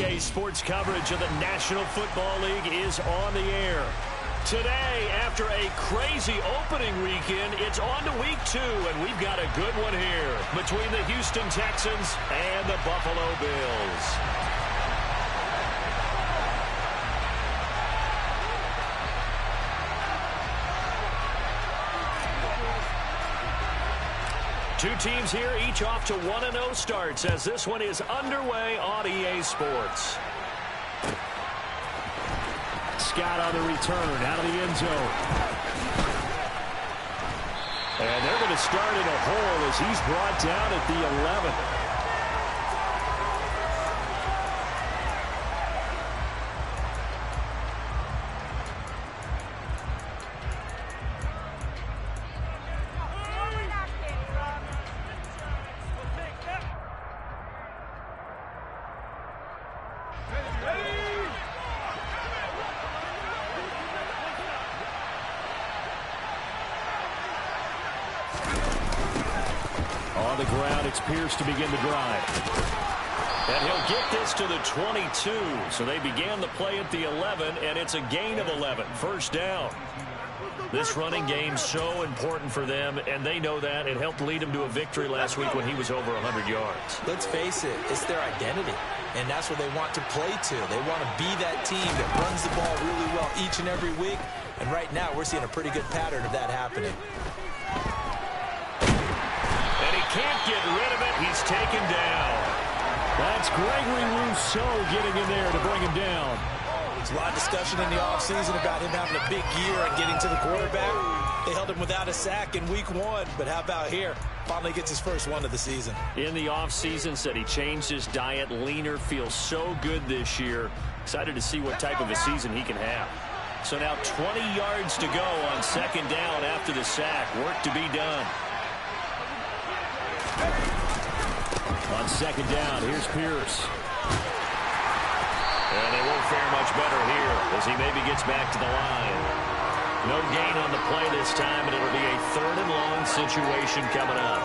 EA Sports coverage of the National Football League is on the air. Today, after a crazy opening weekend, it's on to week 2, and we've got a good one here between the Houston Texans and the Buffalo Bills. Two teams here, each off to 1-0 starts as this one is underway on EA Sports. Scott on the return out of the end zone. And they're going to start in a hole as he's brought down at the 11. On the ground, it's Pierce to begin the drive. And he'll get this to the 22. So they began the play at the 11, and it's a gain of 11. First down. This running game so important for them, and they know that. It helped lead them to a victory last week when he was over 100 yards. Let's face it, it's their identity, and that's what they want to play to. They want to be that team that runs the ball really well each and every week, and right now we're seeing a pretty good pattern of that happening. And he can't get rid of it. He's taken down. That's Gregory Rousseau getting in there to bring him down. There's a lot of discussion in the offseason about him having a big year and getting to the quarterback. They held him without a sack in week 1, but how about here? Finally gets his first one of the season. In the offseason, said he changed his diet, leaner, feels so good this year. Excited to see what type of a season he can have. So now 20 yards to go on second down after the sack. Work to be done. On second down, here's Pierce. And they won't fare much better here as he maybe gets back to the line. No gain on the play this time, and it'll be a 3rd and long situation coming up.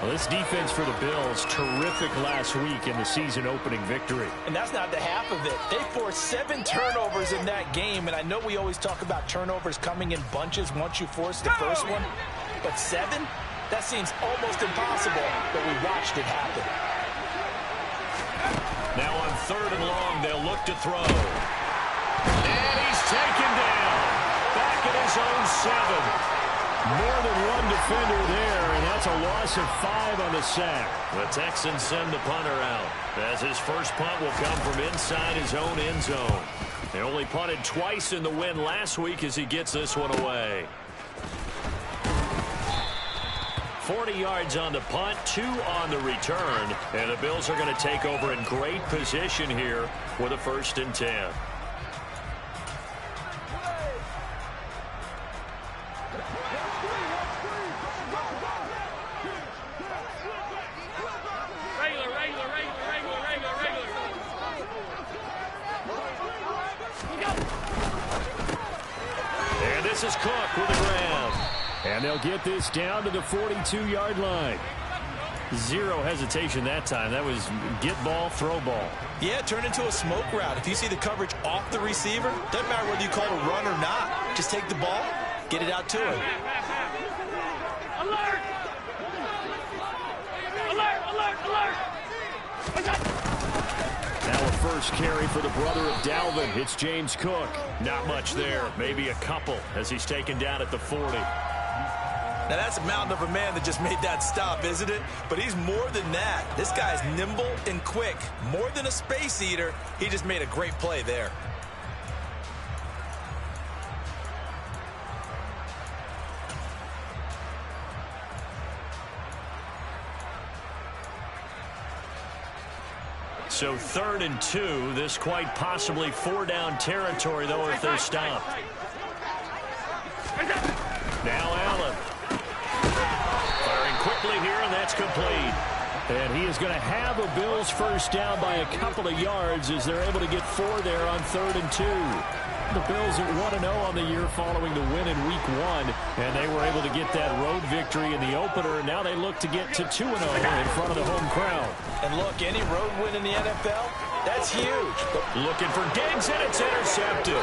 Well, this defense for the Bills, terrific last week in the season-opening victory. And that's not the half of it. They forced 7 turnovers in that game, and I know we always talk about turnovers coming in bunches once you force the first one, but 7? That seems almost impossible, but we watched it happen. Now on 3rd and long, they'll look to throw. And he's taken down. Back at his own 7. More than one defender there, and that's a loss of 5 on the sack. The Texans send the punter out, as his first punt will come from inside his own end zone. They only punted twice in the win last week as he gets this one away. 40 yards on the punt, 2 on the return, and the Bills are going to take over in great position here with a 1st and 10. And this is Cook with a grab. And they'll get this down to the 42-yard line. 0 hesitation that time. That was get ball, throw ball. Yeah, turn into a smoke route. If you see the coverage off the receiver, doesn't matter whether you call it a run or not. Just take the ball, get it out to him. Alert! Alert, alert, alert! Now a first carry for the brother of Dalvin. It's James Cook. Not much there. Maybe a couple as he's taken down at the 40. Now, that's a mountain of a man that just made that stop, isn't it? But he's more than that. This guy's nimble and quick. More than a space eater, he just made a great play there. So 3rd and 2. This quite possibly 4-down territory, though, if they're stopped. Now Allen. Firing quickly here, and that's complete. And he is going to have a Bills first down by a couple of yards as they're able to get 4 there on 3rd and 2. The Bills at 1-0 on the year following the win in Week 1, and they were able to get that road victory in the opener. Now they look to get to 2-0 in front of the home crowd. And look, any road win in the NFL, that's huge. Looking for Diggs, and it's intercepted.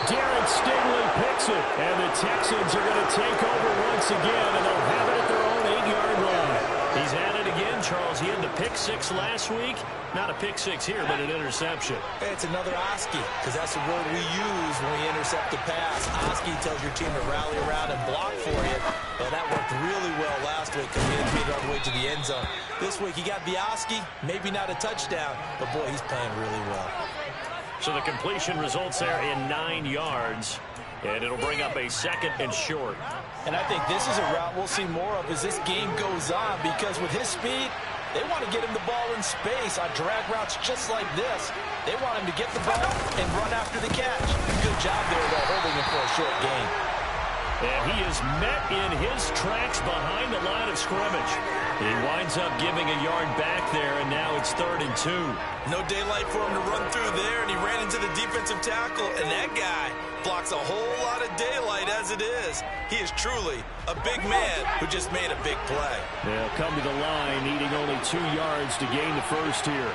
Derek Stingley picks it, and the Texans are going to take over once again, and they'll have it at their own 8-yard line. He's at it again, Charles. He had the pick six last week. Not a pick six here, but an interception. Hey, it's another Oski, because that's the word we use when we intercept the pass. Oski tells your team to rally around and block for you. Well, that worked really well last week because he had made it all the way to the end zone. This week, he got the Oski, maybe not a touchdown, but boy, he's playing really well. So the completion results there in 9 yards, and it'll bring up a 2nd and short. And I think this is a route we'll see more of as this game goes on, because with his speed, they want to get him the ball in space on drag routes just like this. They want him to get the ball and run after the catch. Good job there, though, holding him for a short gain. And he is met in his tracks behind the line of scrimmage. He winds up giving a yard back there, and now it's 3rd and 2. No daylight for him to run through there, and he ran into the defensive tackle, and that guy blocks a whole lot of daylight as it is. He is truly a big man who just made a big play. They'll come to the line, needing only 2 yards to gain the first here.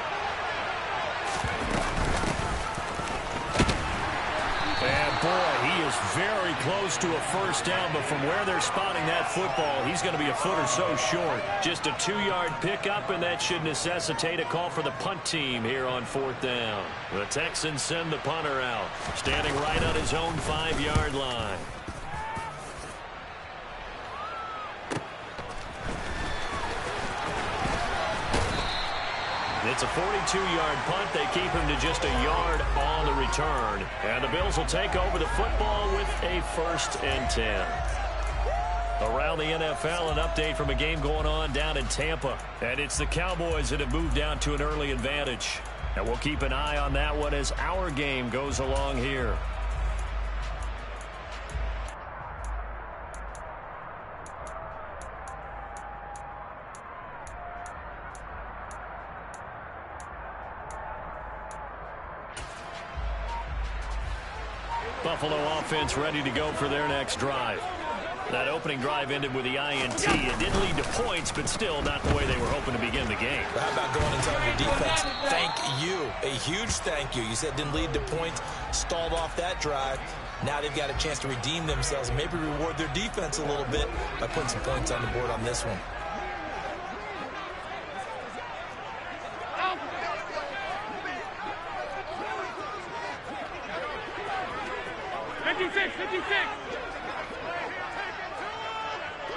And boy, he is very close to a first down, but from where they're spotting that football, he's going to be a foot or so short. Just a 2-yard pickup, and that should necessitate a call for the punt team here on 4th down. The Texans send the punter out, standing right on his own 5-yard line. It's a 42-yard punt. They keep him to just a yard on the return. And the Bills will take over the football with a 1st and 10. Around the NFL, an update from a game going on down in Tampa. And it's the Cowboys that have moved down to an early advantage. And we'll keep an eye on that one as our game goes along here. Buffalo offense ready to go for their next drive. That opening drive ended with the INT. It didn't lead to points, but still not the way they were hoping to begin the game. But how about going and telling your defense, thank you, a huge thank you. You said didn't lead to points, stalled off that drive. Now they've got a chance to redeem themselves and maybe reward their defense a little bit by putting some points on the board on this one.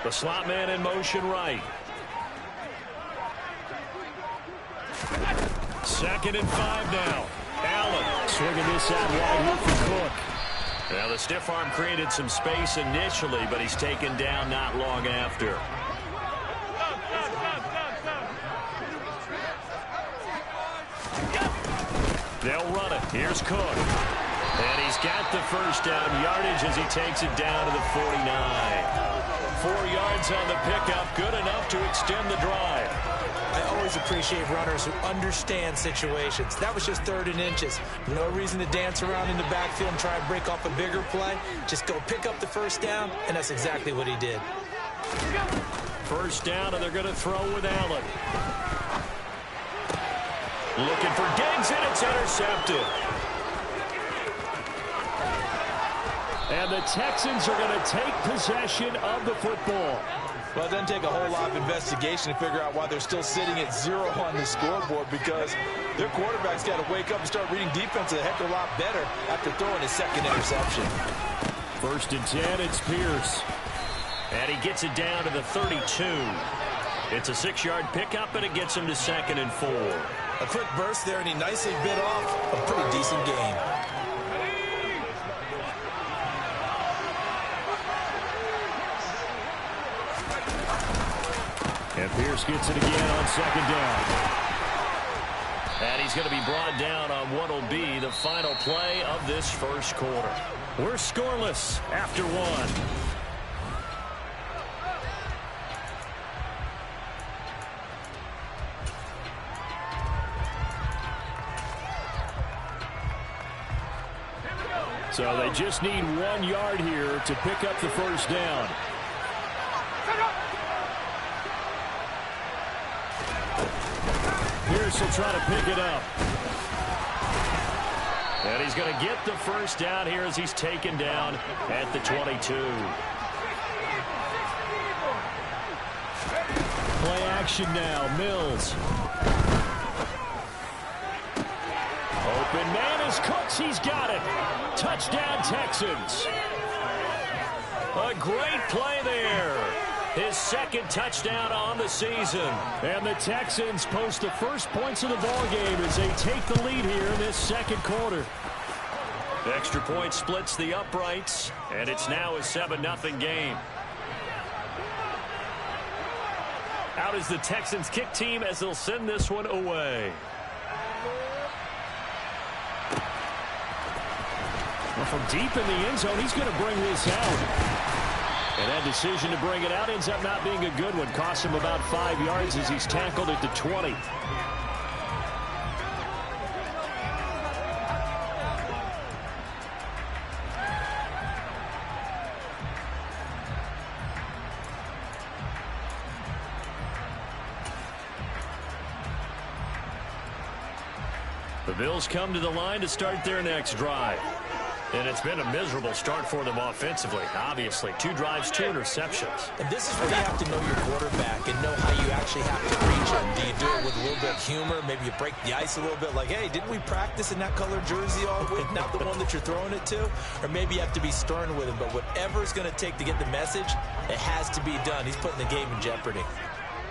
The slot man in motion right. 2nd and 5 now. Allen swinging this out wide here for Cook. Now the stiff arm created some space initially, but he's taken down not long after. They'll run it. Here's Cook. And he's got the first down yardage as he takes it down to the 49. 4 yards on the pickup, good enough to extend the drive. I always appreciate runners who understand situations. That was just 3rd and inches. No reason to dance around in the backfield and try and break off a bigger play. Just go pick up the first down, and that's exactly what he did. First down, and they're going to throw with Allen. Looking for Diggs, and it's intercepted. And the Texans are going to take possession of the football. Well, it doesn't take a whole lot of investigation to figure out why they're still sitting at 0 on the scoreboard, because their quarterback's got to wake up and start reading defense a heck of a lot better after throwing his 2nd interception. 1st and 10, it's Pierce. And he gets it down to the 32. It's a 6-yard pickup, and it gets him to 2nd and 4. A quick burst there, and he nicely bit off a pretty decent game. And Pierce gets it again on 2nd down. And he's going to be brought down on what will be the final play of this first quarter. We're scoreless after 1. So they just need 1 yard here to pick up the first down. Pierce will try to pick it up. And he's going to get the first down here as he's taken down at the 22. Play action now. Mills. Open man is Cooks. He's got it. Touchdown, Texans. A great play there. His second touchdown on the season. And the Texans post the first points of the ballgame as they take the lead here in this second quarter. The extra point splits the uprights, and it's now a 7-0 game. Out is the Texans kick team as they'll send this one away. Well, from deep in the end zone, he's going to bring this out. And that decision to bring it out ends up not being a good one. Costs him about 5 yards as he's tackled at the 20. The Bills come to the line to start their next drive. And it's been a miserable start for them offensively. Obviously, 2 drives, 2 interceptions. And this is where you have to know your quarterback and know how you actually have to reach him. Do you do it with a little bit of humor? Maybe you break the ice a little bit like, hey, didn't we practice in that color jersey all week? Not the one that you're throwing it to? Or maybe you have to be stern with him. But whatever it's going to take to get the message, it has to be done. He's putting the game in jeopardy.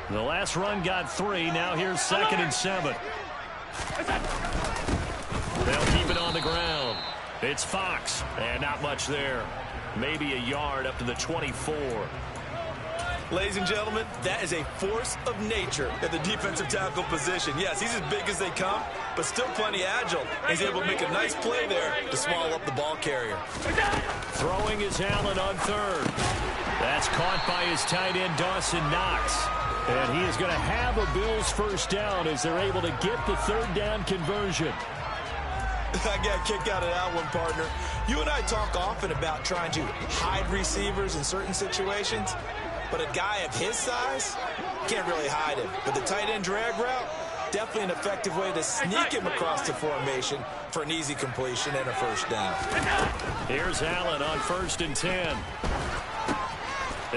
The last run got 3. Now here's 2nd and 7. They'll keep it on the ground. It's Fox, and not much there. Maybe a yard up to the 24. Ladies and gentlemen, that is a force of nature at the defensive tackle position. Yes, he's as big as they come, but still plenty agile. He's able to make a nice play there to swallow up the ball carrier. Throwing is Allen on 3rd. That's caught by his tight end, Dawson Knox. And he is going to have a Bills first down as they're able to get the 3rd down conversion. I got a kick out of that one, partner. You and I talk often about trying to hide receivers in certain situations, but a guy of his size can't really hide him. But the tight end drag route, definitely an effective way to sneak him across the formation for an easy completion and a first down. Here's Allen on 1st and 10.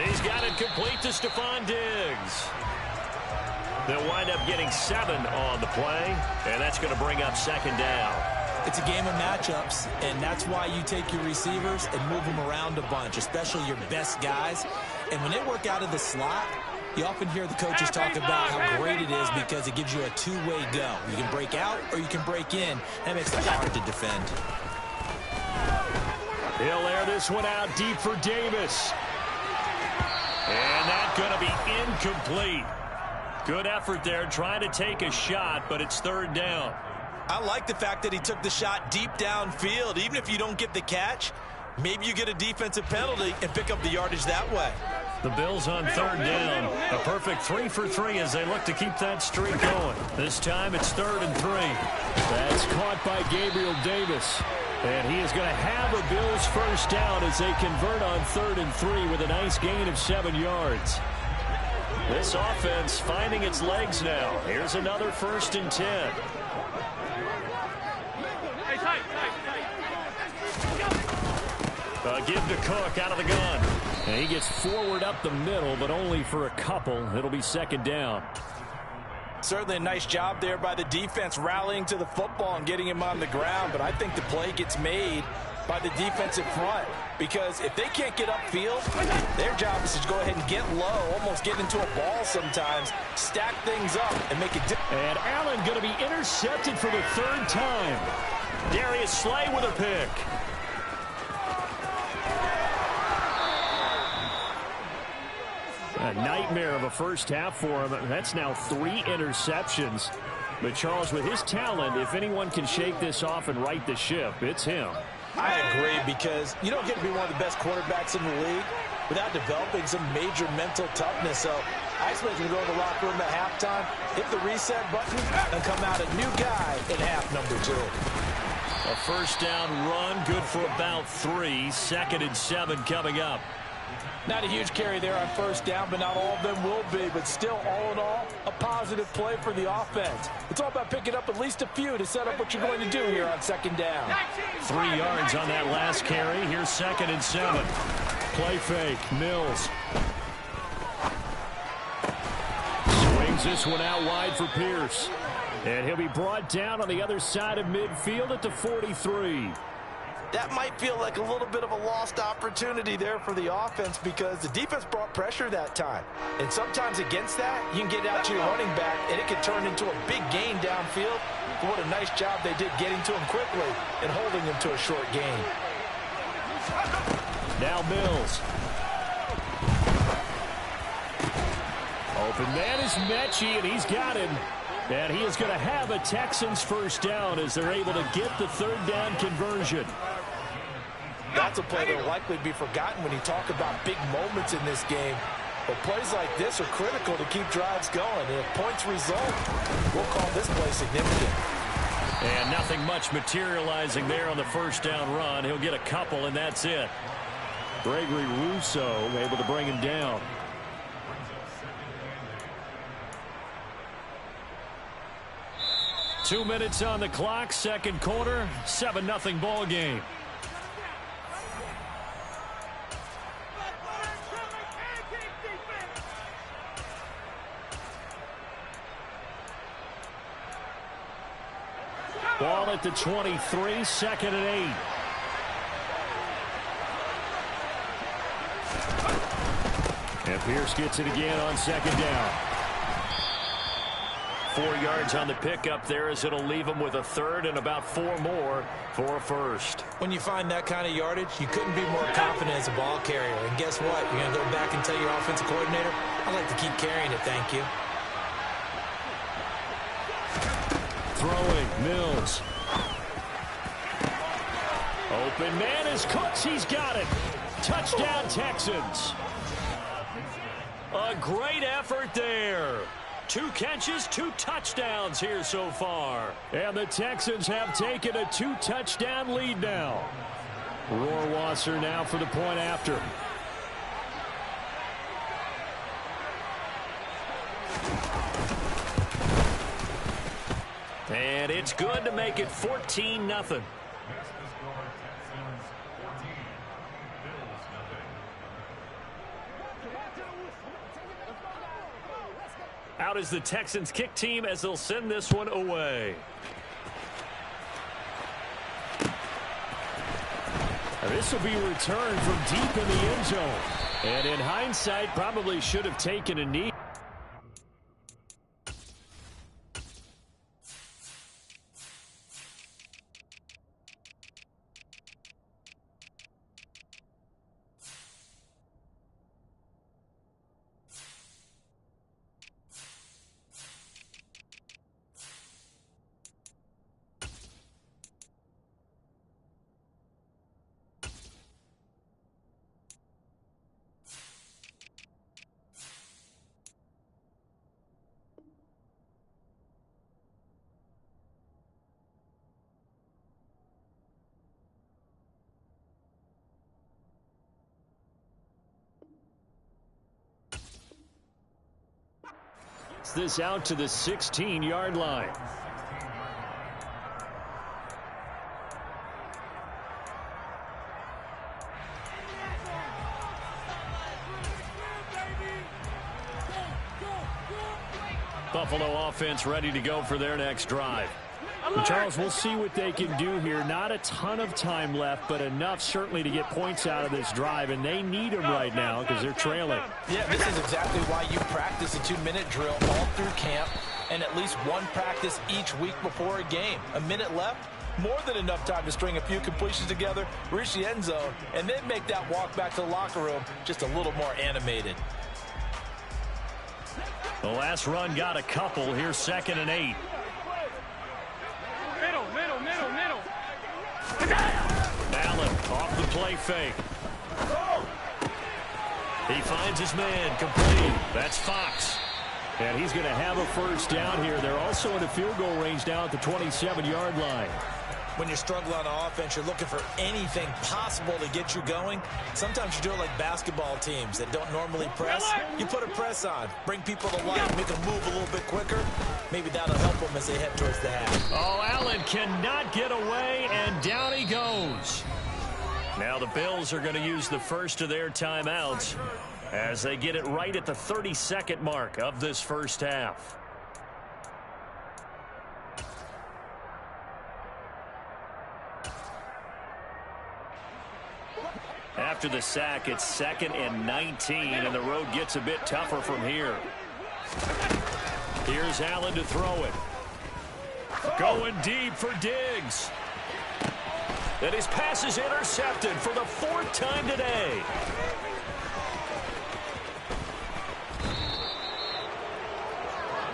He's got it complete to Stephon Diggs. They'll wind up getting 7 on the play, and that's going to bring up 2nd down. It's a game of matchups, and that's why you take your receivers and move them around a bunch, especially your best guys. And when they work out of the slot, you often hear the coaches talk about how great it is because it gives you a two-way go. You can break out or you can break in. That makes it hard to defend. He'll air this one out deep for Davis. And that's going to be incomplete. Good effort there trying to take a shot, but it's 3rd down. I like the fact that he took the shot deep downfield. Even if you don't get the catch, maybe you get a defensive penalty and pick up the yardage that way. The Bills on 3rd down. A perfect 3 for 3 as they look to keep that streak going. This time it's 3rd and 3. That's caught by Gabriel Davis. And he is going to have a Bills first down as they convert on 3rd and 3 with a nice gain of 7 yards. This offense finding its legs now. Here's another 1st and 10. Give to Cook out of the gun. And he gets forward up the middle, but only for a couple. It'll be 2nd down. Certainly a nice job there by the defense rallying to the football and getting him on the ground. But I think the play gets made by the defensive front. Because if they can't get upfield, their job is to go ahead and get low, almost get into a ball sometimes, stack things up, and make it. And Allen going to be intercepted for the 3rd time. Darius Slay with a pick. A nightmare of a first half for him. That's now 3 interceptions. But Charles, with his talent, if anyone can shake this off and right the ship, it's him. I agree, because you don't get to be one of the best quarterbacks in the league without developing some major mental toughness. So I expect him to go to the locker room at halftime, hit the reset button, and come out a new guy in half number 2. A first down run, good for about 3. 2nd and 7 coming up. Not a huge carry there on first down, but not all of them will be. But still, all in all, a positive play for the offense. It's all about picking up at least a few to set up what you're going to do here on 2nd down. 3 yards on that last carry. Here's 2nd and 7. Play fake. Mills. Swings this one out wide for Pierce. And he'll be brought down on the other side of midfield at the 43. That might feel like a little bit of a lost opportunity there for the offense because the defense brought pressure that time. And sometimes against that, you can get out to your running back, and it can turn into a big gain downfield. But what a nice job they did getting to him quickly and holding him to a short gain. Now Mills. Open man is Mechie, and he's got him. And he is going to have a Texans first down as they're able to get the 3rd down conversion. That's a play that will likely be forgotten when you talk about big moments in this game. But plays like this are critical to keep drives going. And if points result, we'll call this play significant. And nothing much materializing there on the first down run. He'll get a couple, and that's it. Gregory Rousseau able to bring him down. Two minutes on the clock, 2nd quarter, 7-0 ball game. Ball at the 23, 2nd and 8. And Pierce gets it again on 2nd down. 4 yards on the pickup there as it'll leave him with a 3rd and about 4 more for a first. When you find that kind of yardage, you couldn't be more confident as a ball carrier. And guess what? You're going to go back and tell your offensive coordinator, I'd like to keep carrying it, thank you. Throwing, Mills. Open man is Cooks. He's got it. Touchdown, Texans. A great effort there. 2 catches, 2 touchdowns here so far. And the Texans have taken a 2-touchdown lead now. Rohrwasser now for the point after. And it's good to make it 14-0. Out is the Texans kick team as they'll send this one away. And this will be returned from deep in the end zone. And in hindsight, probably should have taken a knee. This out to the 16-yard line. Buffalo offense ready to go for their next drive. And Charles, we'll see what they can do here. Not a ton of time left, but enough certainly to get points out of this drive, and they need them right now because they're trailing. Yeah, this is exactly why you practice a 2-minute drill all through camp and at least one practice each week before a game. A minute left, more than enough time to string a few completions together, reach the end zone, and then make that walk back to the locker room just a little more animated. The last run got a couple. Here's 2nd and 8. Middle. Allen off the play fake. He finds his man complete. That's Fox. And he's going to have a first down here. They're also in a field goal range now at the 27-yard line. When you're struggling on offense, you're looking for anything possible to get you going. Sometimes you do it like basketball teams that don't normally press. You put a press on, bring people to life, make them move a little bit quicker. Maybe that'll help them as they head towards the half. Oh, Allen cannot get away, and down he goes. Now the Bills are going to use the first of their timeouts as they get it right at the 32nd mark of this first half. After the sack, it's 2nd and 19, and the road gets a bit tougher from here. Here's Allen to throw it. Going deep for Diggs. And his pass is intercepted for the 4th time today.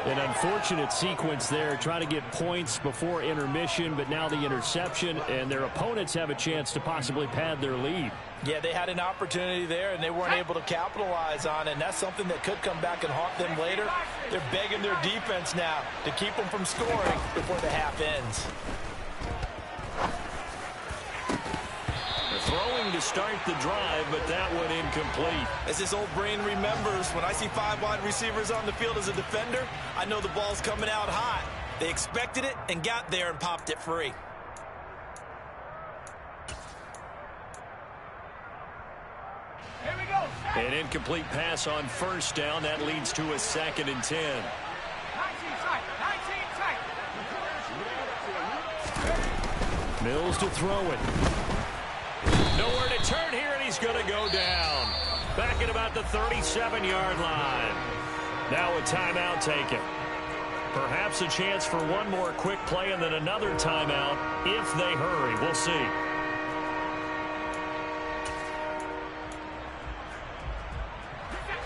An unfortunate sequence there, trying to get points before intermission, but now the interception, and their opponents have a chance to possibly pad their lead. Yeah, they had an opportunity there, and they weren't able to capitalize on it, and that's something that could come back and haunt them later. They're begging their defense now to keep them from scoring before the half ends. Throwing to start the drive, but that one incomplete. As his old brain remembers, when I see 5 wide receivers on the field as a defender, I know the ball's coming out hot. They expected it and got there and popped it free. Here we go. An incomplete pass on first down. That leads to a 2nd and 10. 19 tight. 19 tight. Mills to throw it. Nowhere to turn here, and he's going to go down. Back at about the 37-yard line. Now a timeout taken. Perhaps a chance for one more quick play and then another timeout if they hurry. We'll see.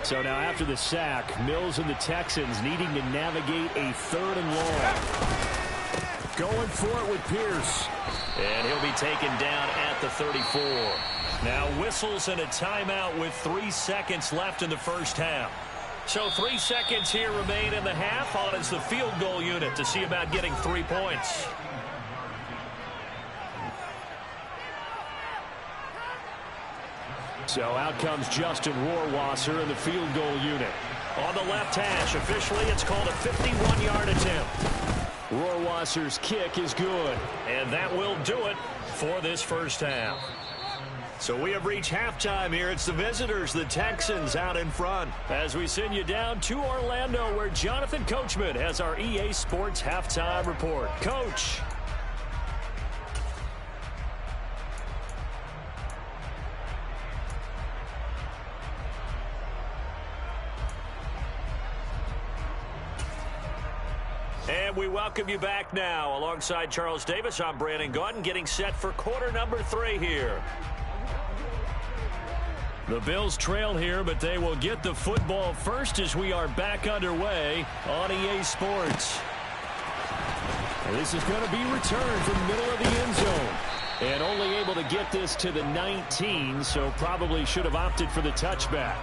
So now after the sack, Mills and the Texans needing to navigate a 3rd and long. Going for it with Pierce. And he'll be taken down at the 34. Now whistles and a timeout with 3 seconds left in the first half. So 3 seconds here remain in the half. On is the field goal unit to see about getting 3 points. So out comes Justin Rohrwasser in the field goal unit. On the left hash, officially it's called a 51-yard attempt. Rohrwasser's kick is good, and that will do it for this first half. So we have reached halftime here. It's the visitors, the Texans, out in front. As we send you down to Orlando, where Jonathan Coachman has our EA Sports halftime report. Coach. And we welcome you back now. Alongside Charles Davis, I'm Brandon Gaudin, getting set for quarter number 3 here. The Bills trail here, but they will get the football first as we are back underway on EA Sports. This is going to be returned from the middle of the end zone. And only able to get this to the 19, so probably should have opted for the touchback.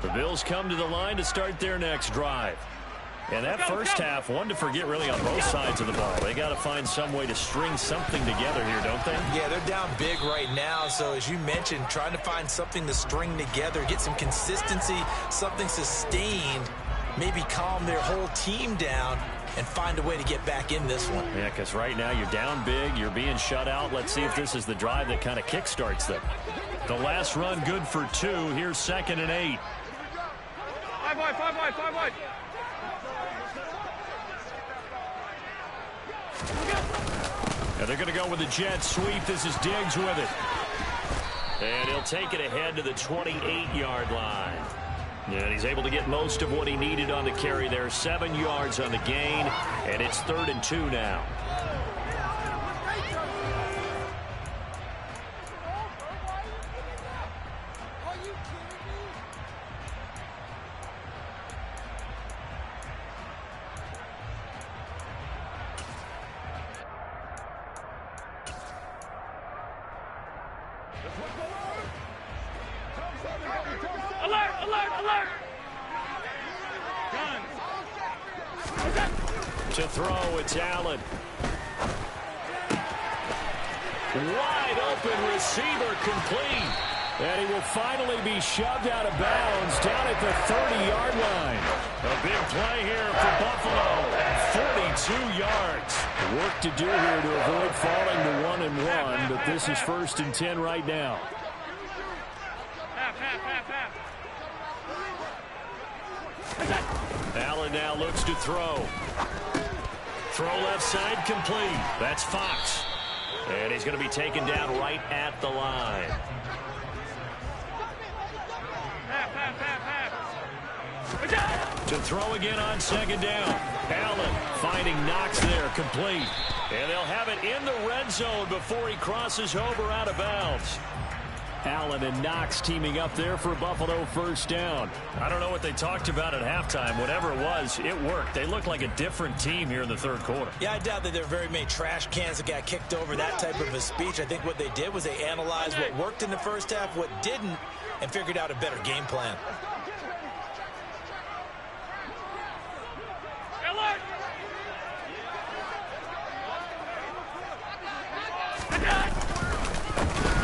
The Bills come to the line to start their next drive. And that first half, one to forget really on both sides of the ball. They got to find some way to string something together here, don't they? Yeah, they're down big right now. So as you mentioned, trying to find something to string together, get some consistency, something sustained, maybe calm their whole team down and find a way to get back in this one. Yeah, because right now you're down big, you're being shut out. Let's see if this is the drive that kind of kickstarts them. The last run good for 2. Here's 2nd and 8. 5 wide, 5 wide, 5 wide. And they're going to go with a jet sweep. This is Diggs with it. And he'll take it ahead to the 28-yard line. And he's able to get most of what he needed on the carry there. 7 yards on the gain, and it's 3rd and 2 now. Alert, alert, alert! To throw, it's Allen. Wide open receiver complete. And he will finally be shoved out of bounds down at the 30-yard line. A big play here for Buffalo. 42 yards. Work to do here to avoid falling to 1-1, but this is 1st and 10 right now. Allen now looks to throw. Throw left side complete. That's Fox. And he's going to be taken down right at the line. To throw again on 2nd down. Allen finding Knox there, complete. And they'll have it in the red zone before he crosses over out of bounds. Allen and Knox teaming up there for Buffalo 1st down. I don't know what they talked about at halftime. Whatever it was, it worked. They look like a different team here in the 3rd quarter. Yeah, I doubt that there are very many trash cans that got kicked over, that type of a speech. I think what they did was they analyzed what worked in the 1st half, what didn't, and figured out a better game plan.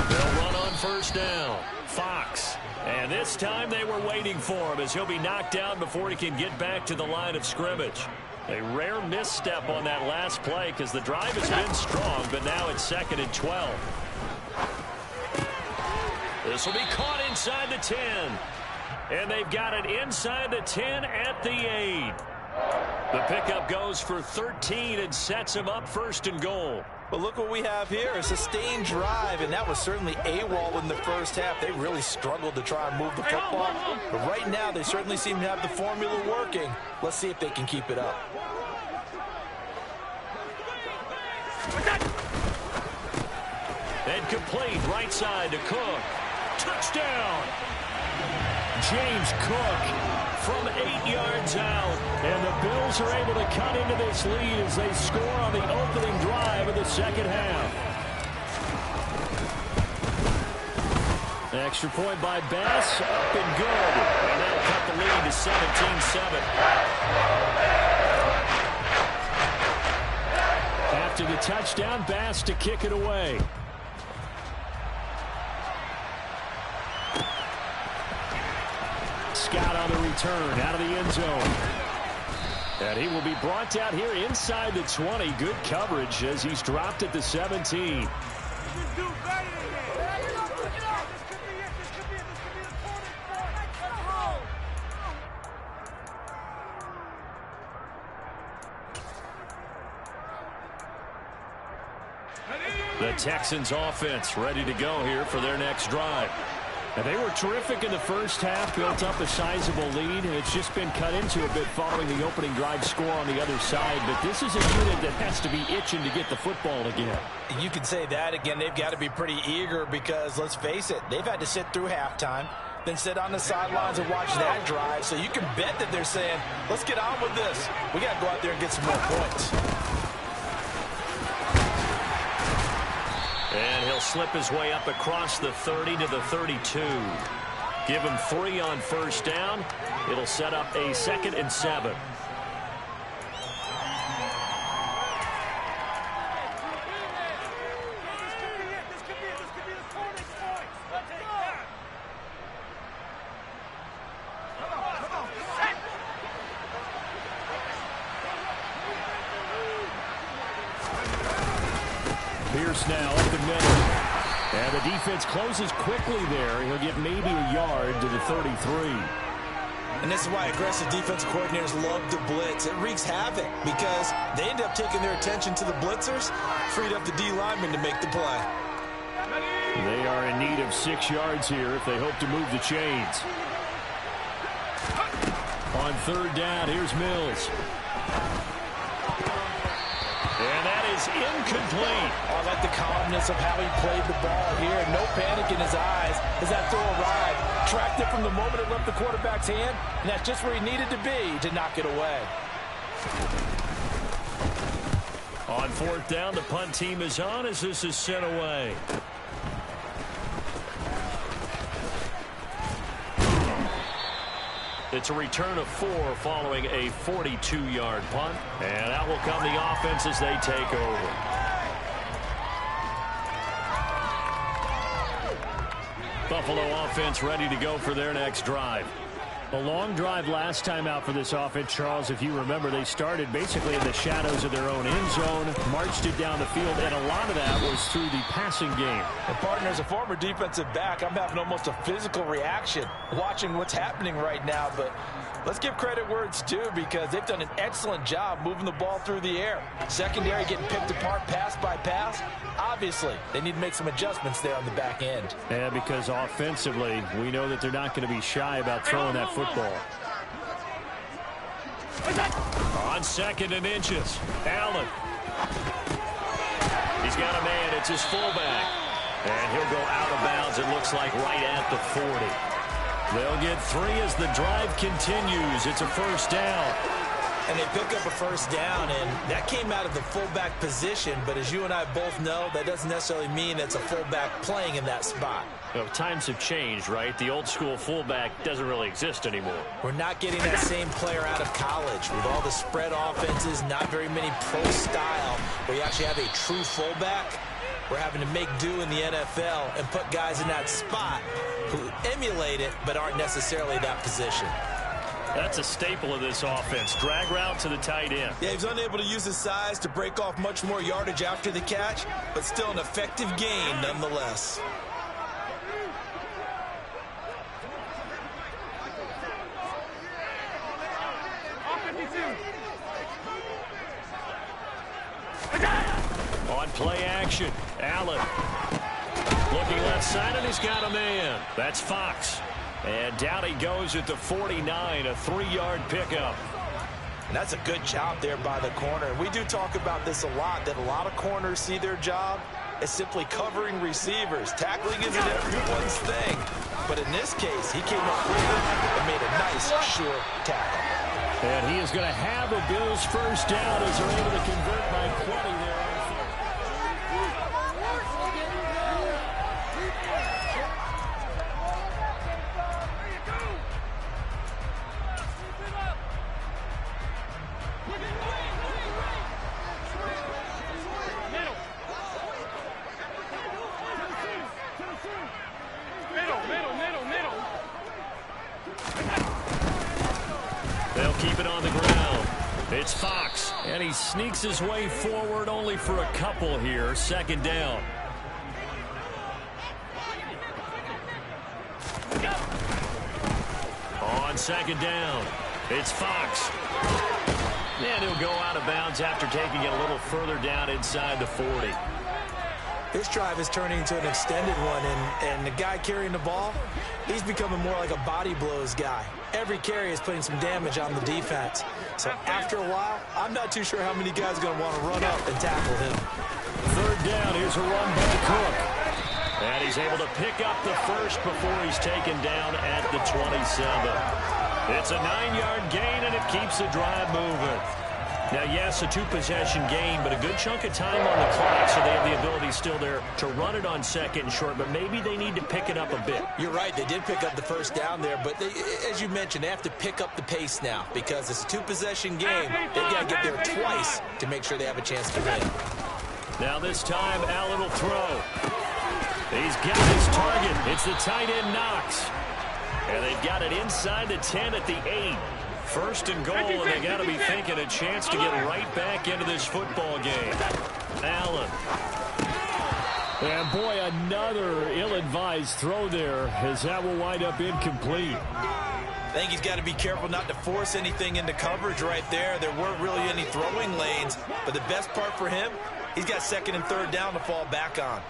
They'll run on 1st down. Fox. And this time they were waiting for him as he'll be knocked down before he can get back to the line of scrimmage. A rare misstep on that last play because the drive has been strong, but now it's 2nd and 12. This will be caught inside the 10. And they've got it inside the 10 at the 8. The pickup goes for 13 and sets him up 1st and goal. But look what we have here, a sustained drive, and that was certainly AWOL in the 1st half. They really struggled to try and move the football. But right now, they certainly seem to have the formula working. Let's see if they can keep it up. And complete right side to Cook. Touchdown! James Cook from 8 yards out. And the Bills are able to cut into this lead as they score on the opening drive of the 2nd half. An extra point by Bass, up and good. And that'll cut the lead to 17-7. After the touchdown, Bass to kick it away. Scott on the return out of the end zone. And he will be brought down here inside the 20. Good coverage as he's dropped at the 17. The Texans offense ready to go here for their next drive. And they were terrific in the 1st half, built up a sizable lead, and it's just been cut into a bit following the opening drive score on the other side. But this is a unit that has to be itching to get the football again. You could say that again. They've got to be pretty eager because, let's face it, they've had to sit through halftime, then sit on the sidelines and watch that drive. So you can bet that they're saying, let's get on with this. We got to go out there and get some more points. And he'll slip his way up across the 30 to the 32. Give him 3 on 1st down. It'll set up a 2nd and 7. Pierce now up the middle. And the defense closes quickly there. He'll get maybe a yard to the 33. And this is why aggressive defensive coordinators love to blitz. It wreaks havoc because they end up taking their attention to the blitzers, freed up the D lineman to make the play. They are in need of 6 yards here if they hope to move the chains. On 3rd down, here's Mills. And that is incomplete. I like the calmness of how he played the ball here. No panic in his eyes as that throw arrived. Tracked it from the moment it left the quarterback's hand, and that's just where he needed to be to knock it away. On 4th down, the punt team is on as this is sent away. It's a return of 4 following a 42-yard punt. And out will come the offense as they take over. Buffalo offense ready to go for their next drive. A long drive last time out for this offense, Charles. If you remember, they started basically in the shadows of their own end zone, marched it down the field, and a lot of that was through the passing game. And partner, as a former defensive back, I'm having almost a physical reaction watching what's happening right now. But let's give credit where it's due, because they've done an excellent job moving the ball through the air. Secondary getting picked apart pass by pass. Obviously, they need to make some adjustments there on the back end. Yeah, because offensively, we know that they're not going to be shy about throwing that football. On 2nd and inches, Allen. He's got a man. It's his fullback. And he'll go out of bounds, it looks like, right at the 40. They'll get 3 as the drive continues. It's a first down. And they pick up a first down, and that came out of the fullback position. But as you and I both know, that doesn't necessarily mean it's a fullback playing in that spot. Well, times have changed, right? The old school fullback doesn't really exist anymore. We're not getting that same player out of college. With all the spread offenses, not very many pro style, where you actually have a true fullback. We're having to make do in the NFL and put guys in that spot who emulate it but aren't necessarily that position. That's a staple of this offense. Drag route to the tight end. Yeah, he's unable to use his size to break off much more yardage after the catch, but still an effective gain nonetheless. On play action, Allen. Looking left side, and he's got a man. That's Fox. And down he goes at the 49, a 3-yard pickup. And that's a good job there by the corner. We do talk about this a lot, that a lot of corners see their job as simply covering receivers. Tackling isn't everyone's thing. But in this case, he came up with it and made a nice, sure tackle. And he is going to have a Bills first down as they're able to convert by 20 there. They'll keep it on the ground. It's Fox, and he sneaks his way forward only for a couple here. 2nd down. On 2nd down, it's Fox. And he'll go out of bounds after taking it a little further down inside the 40. This drive is turning into an extended one, and the guy carrying the ball, he's becoming more like a body blows guy. Every carry is putting some damage on the defense. So after a while, I'm not too sure how many guys are going to want to run up and tackle him. 3rd down, here's a run by Cook. And he's able to pick up the first before he's taken down at the 27. It's a 9-yard gain, and it keeps the drive moving. Now, yes, a 2-possession game, but a good chunk of time on the clock, so they have the ability still there to run it on 2nd and short, but maybe they need to pick it up a bit. You're right. They did pick up the first down there, but they, as you mentioned, they have to pick up the pace now because it's a 2-possession game. They've got to get there twice to make sure they have a chance to win. Now this time, Allen will throw. He's got his target. It's the tight end, Knox. And they've got it inside the 10 at the 8. 1st and goal, and they got to be thinking a chance to get right back into this football game. Allen. And boy, another ill-advised throw there, as that will wind up incomplete. I think he's got to be careful not to force anything into coverage right there. There weren't really any throwing lanes, but the best part for him, he's got 2nd and 3rd down to fall back on.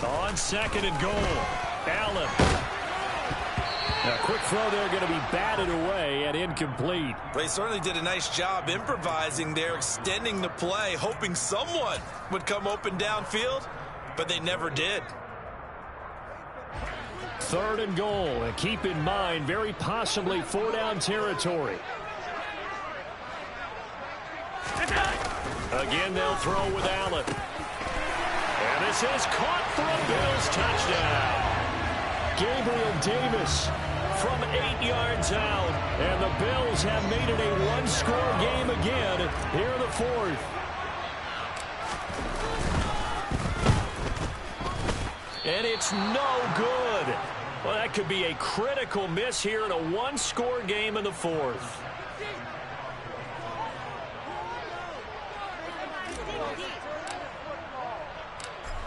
On 2nd and goal, Allen. A quick throw there, going to be batted away and incomplete. They certainly did a nice job improvising there, extending the play, hoping someone would come open downfield, but they never did. 3rd and goal, and keep in mind, very possibly 4-down territory. Again, they'll throw with Allen. And this is caught for a Bills touchdown. Gabriel Davis from 8 yards out. And the Bills have made it a one-score game again here in the fourth. And it's no good. Well, that could be a critical miss here in a one-score game in the fourth.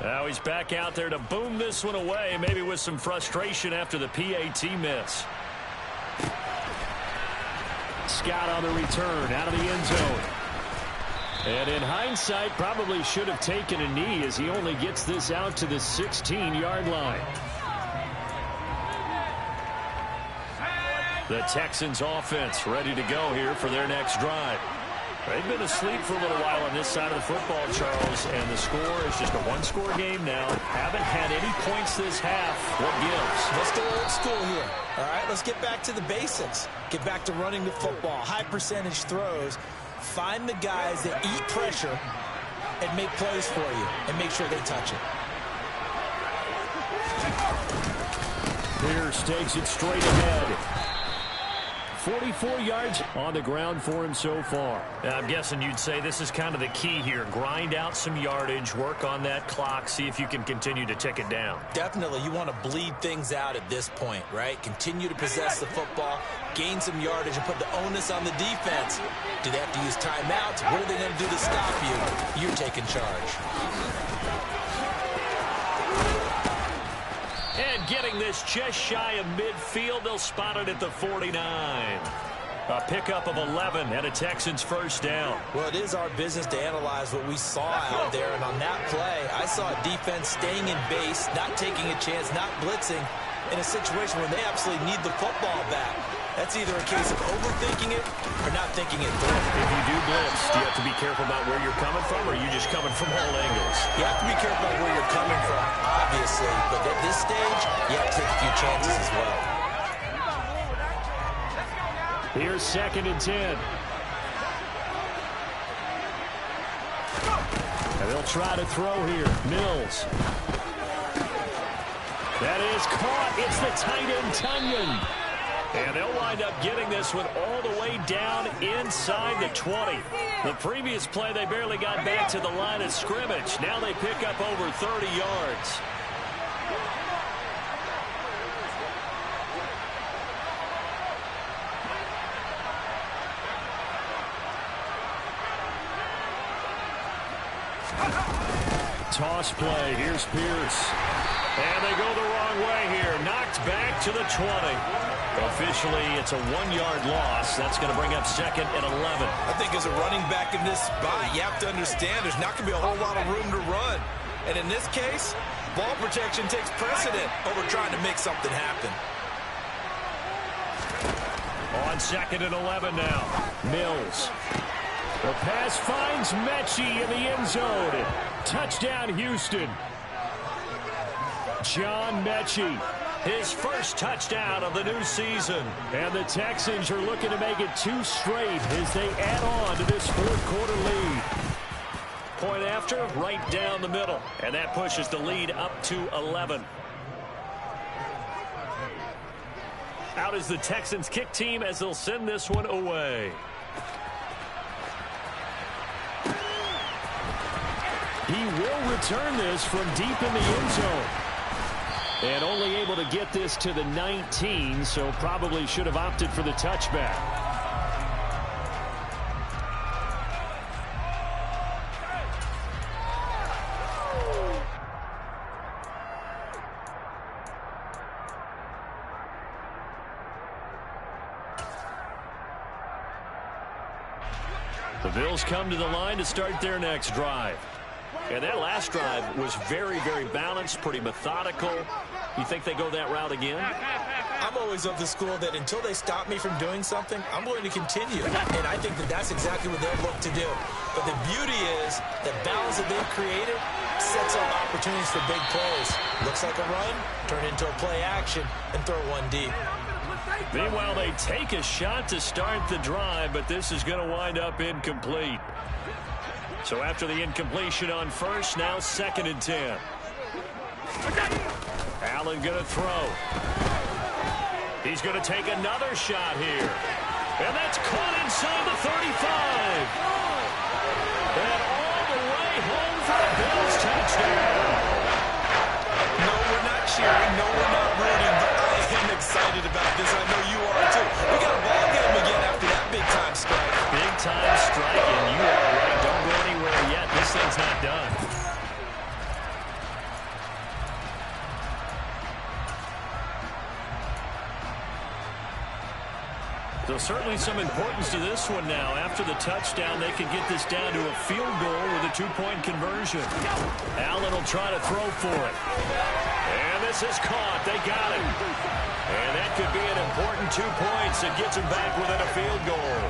Now he's back out there to boom this one away, maybe with some frustration after the PAT miss. Scott on the return out of the end zone. And in hindsight, probably should have taken a knee as he only gets this out to the 16-yard line. The Texans offense ready to go here for their next drive. They've been asleep for a little while on this side of the football, Charles, and the score is just a one-score game now. Haven't had any points this half. What gives? Let's go old school here. All right, let's get back to the basics. Get back to running the football, high percentage throws. Find the guys that eat pressure and make plays for you and make sure they touch it. Pierce takes it straight ahead. 44 yards on the ground for him so far. I'm guessing you'd say this is kind of the key here. Grind out some yardage, work on that clock, see if you can continue to tick it down. Definitely, you want to bleed things out at this point, right? Continue to possess the football, gain some yardage, and put the onus on the defense. Do they have to use timeouts? What are they going to do to stop you? You're taking charge. And getting this just shy of midfield, they'll spot it at the 49. A pickup of 11 and a Texans first down. Well, it is our business to analyze what we saw out there. And on that play, I saw a defense staying in base, not taking a chance, not blitzing in a situation where they absolutely need the football back. That's either a case of overthinking it or not thinking it through. If you do blitz, do you have to be careful about where you're coming from, or are you just coming from all angles? You have to be careful about where you're coming from, obviously. But at this stage, you have to take a few chances as well. Here's 2nd and 10. And they'll try to throw here. Mills. That is caught. It's the tight end, Tunyon. And they'll wind up getting this one all the way down inside the 20. The previous play, they barely got back to the line of scrimmage. Now they pick up over 30 yards. Toss play. Here's Pierce. And they go the wrong way here. Knocked back to the 20. Officially, it's a 1-yard loss. That's going to bring up 2nd and 11. I think as a running back in this spot, you have to understand there's not going to be a whole lot of room to run. And in this case, ball protection takes precedent over trying to make something happen. On 2nd and 11 now. Mills. The pass finds Mechie in the end zone. Touchdown, Houston. John Mechie. His first touchdown of the new season. And the Texans are looking to make it 2 straight as they add on to this fourth-quarter lead. Point after, right down the middle. And that pushes the lead up to 11. Out is the Texans kick team as they'll send this one away. He will return this from deep in the end zone. And only able to get this to the 19, so probably should have opted for the touchback. The Bills come to the line to start their next drive. And that last drive was very, very balanced, pretty methodical. You think they go that route again? I'm always of the school that until they stop me from doing something, I'm going to continue. And I think that that's exactly what they'll look to do. But the beauty is the balance that they've created sets up opportunities for big plays. Looks like a run, turn into a play action, and throw one deep. Meanwhile, they take a shot to start the drive, but this is going to wind up incomplete. So after the incompletion on first, now 2nd and 10. Allen going to throw. He's going to take another shot here. And that's caught inside the 35. And all the way home for a Bills touchdown. No, we're not cheering. No, we're not rooting. But I am excited about this. I know you are, too. We got a ball game again after that big-time strike. Big-time strike, and you are right. Don't go anywhere yet. This thing's not done. So certainly some importance to this one now. After the touchdown, they can get this down to a field goal with a 2-point conversion. Allen will try to throw for it. And this is caught. They got it. And that could be an important 2 points that gets them back within a field goal.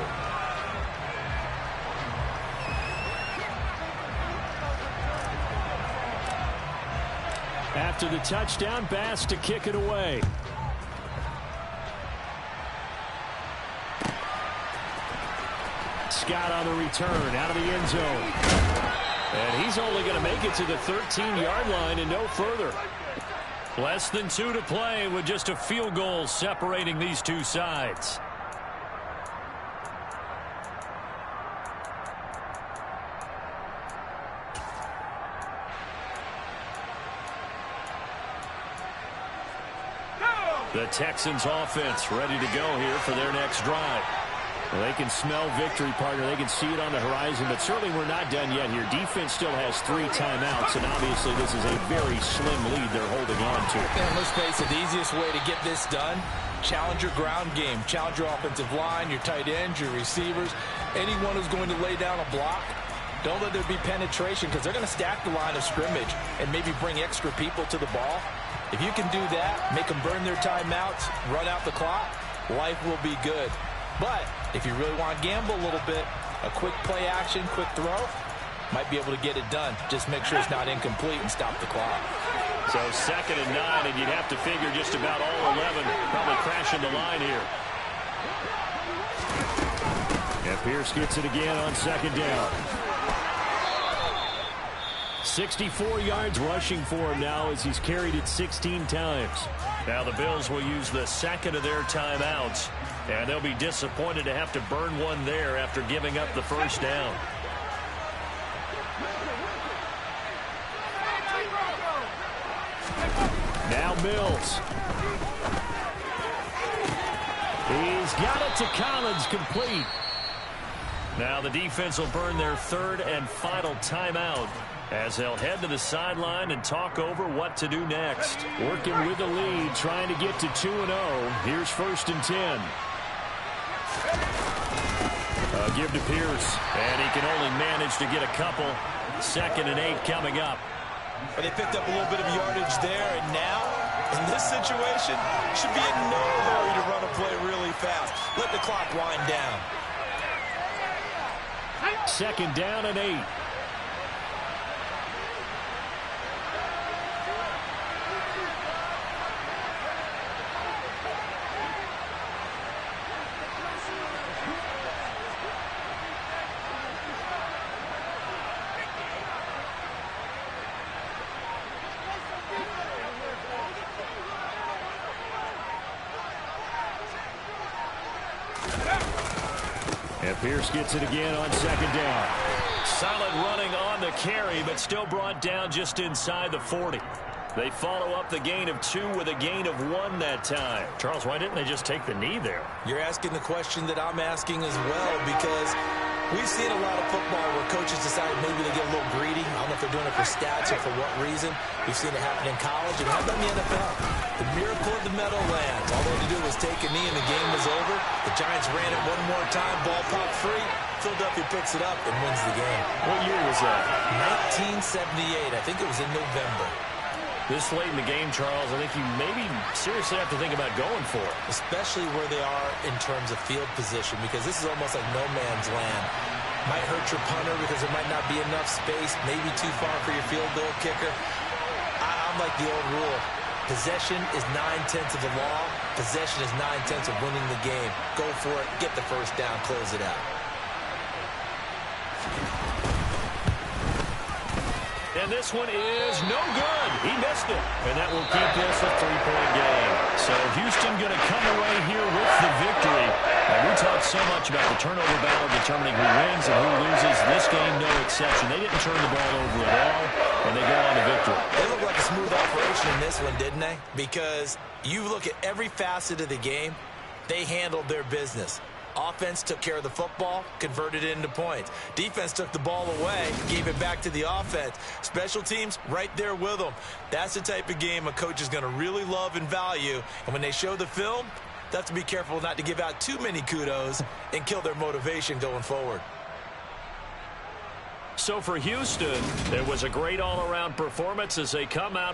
After the touchdown, Bass to kick it away. Scott on the return out of the end zone. And he's only going to make it to the 13-yard line and no further. Less than 2 to play with just a field goal separating these two sides. The Texans offense ready to go here for their next drive. Well, they can smell victory, partner. They can see it on the horizon, but certainly we're not done yet here. Defense still has 3 timeouts, and obviously this is a very slim lead they're holding on to. And let's face it, the easiest way to get this done, challenge your ground game. Challenge your offensive line, your tight ends, your receivers, anyone who's going to lay down a block. Don't let there be penetration because they're going to stack the line of scrimmage and maybe bring extra people to the ball. If you can do that, make them burn their timeouts, run out the clock, life will be good. But if you really want to gamble a little bit, a quick play action, quick throw, might be able to get it done. Just make sure it's not incomplete and stop the clock. So 2nd and 9, and you'd have to figure just about all 11 probably crashing the line here. And Pierce gets it again on 2nd down. 64 yards rushing for him now as he's carried it 16 times. Now the Bills will use the 2nd of their timeouts, and they'll be disappointed to have to burn one there after giving up the first down. Now Mills. He's got it to Collins, complete. Now the defense will burn their 3rd and final timeout as they'll head to the sideline and talk over what to do next. Working with the lead, trying to get to 2-0. Here's 1st and 10. Give to Pierce, and he can only manage to get a couple. 2nd and 8 coming up. But they picked up a little bit of yardage there, and now, in this situation, should be in no hurry to run a play really fast. Let the clock wind down. 2nd down and 8. And Pierce gets it again on 2nd down. Solid running on the carry, but still brought down just inside the 40. They follow up the gain of 2 with a gain of 1 that time. Charles, why didn't they just take the knee there? You're asking the question that I'm asking as well, because we've seen a lot of football where coaches decide maybe they get a little greedy. I don't know if they're doing it for stats or for what reason. We've seen it happen in college, and how about in the NFL? The miracle of the Meadowlands. All they had to do was take a knee, and the game was over. The Giants ran it one more time. Ball popped free. Philadelphia picks it up and wins the game. What year was that? 1978. I think it was in November. This late in the game, Charles, I think you maybe seriously have to think about going for it. Especially where they are in terms of field position, because this is almost like no man's land. Might hurt your punter because there might not be enough space, maybe too far for your field goal kicker. I'm like the old rule. Possession is 9/10 of the law. Possession is 9/10 of winning the game. Go for it, get the first down, close it out. And this one is no good. He missed it. And that will keep this a 3-point game. So Houston going to come away here with the victory. And we talked so much about the turnover battle determining who wins and who loses. This game, no exception. They didn't turn the ball over at all, and they go on to victory. They look like a smooth operation in this one, didn't they? Because you look at every facet of the game, they handled their business. Offense took care of the football, converted it into points. Defense took the ball away, gave it back to the offense. Special teams, right there with them. That's the type of game a coach is going to really love and value. And when they show the film, they have to be careful not to give out too many kudos and kill their motivation going forward. So for Houston, it was a great all-around performance as they come out